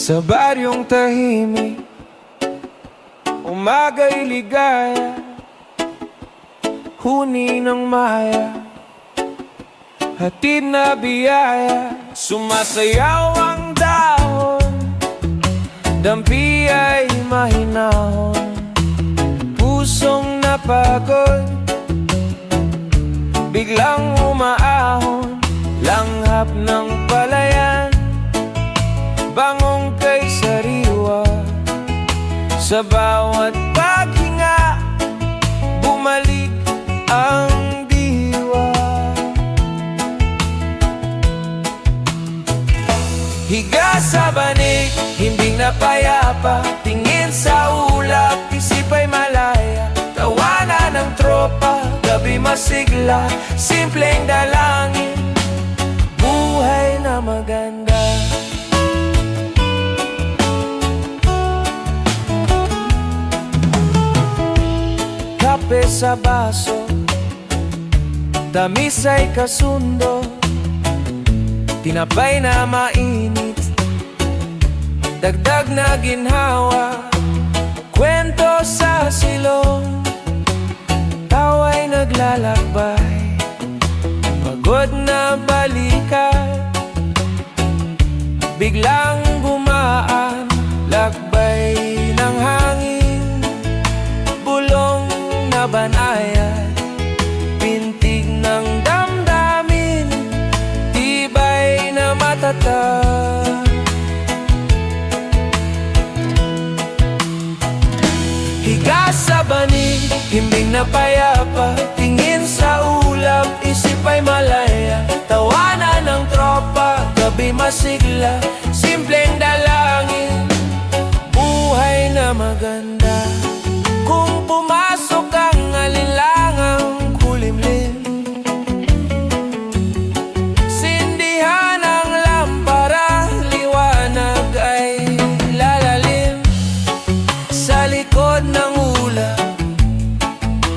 Sa baryong tahimik, umaga'y ligaya, huni ng maya, hatid na biyaya. Sumasayaw ang dahon, dampi ay mahinahon, pusong napagod, biglang umaahon. Langhap ng palayan, bangong kay sariwa. Sa bawat paghinga, bumalik ang diwa. Higa sa banig, himbing na payapa, tingin sa ulap, isip ay malaya. Tawanan ng tropa, gabi masigla, simpleng dalangin, buhay na maganda. Kape sa baso, tamis ay kasundo, tinapay na mainit, dagdag na ginhawa, kwento sa silong, tawa'y naglalakbay, pagod na balikan, biglang gumaan, lakbay ng hangin, bulong na banayad, pintig ng damdamin, tibay na matatag. Higa sa banig, himbing na payapa, tingin sa ulap, isip ay malaya. Tawanan ng tropa, gabi masigla, simpleng dalangin, buhay na maganda. Kung pumasok ang alinlangang kulimlim, sindihan ang lampara, liwanag ay lalalim. Sa likod ng ulap,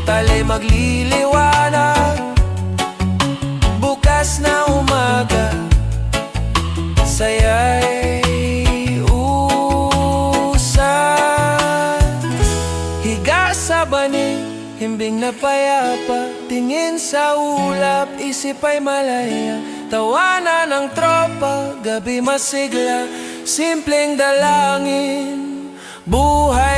tali magliliwanag, bukas na umaga, saya'y sa banig, himbing na payapa, tingin sa ulap, isip ay malaya. Tawanan ng tropa, gabi masigla, simpleng dalangin, buhay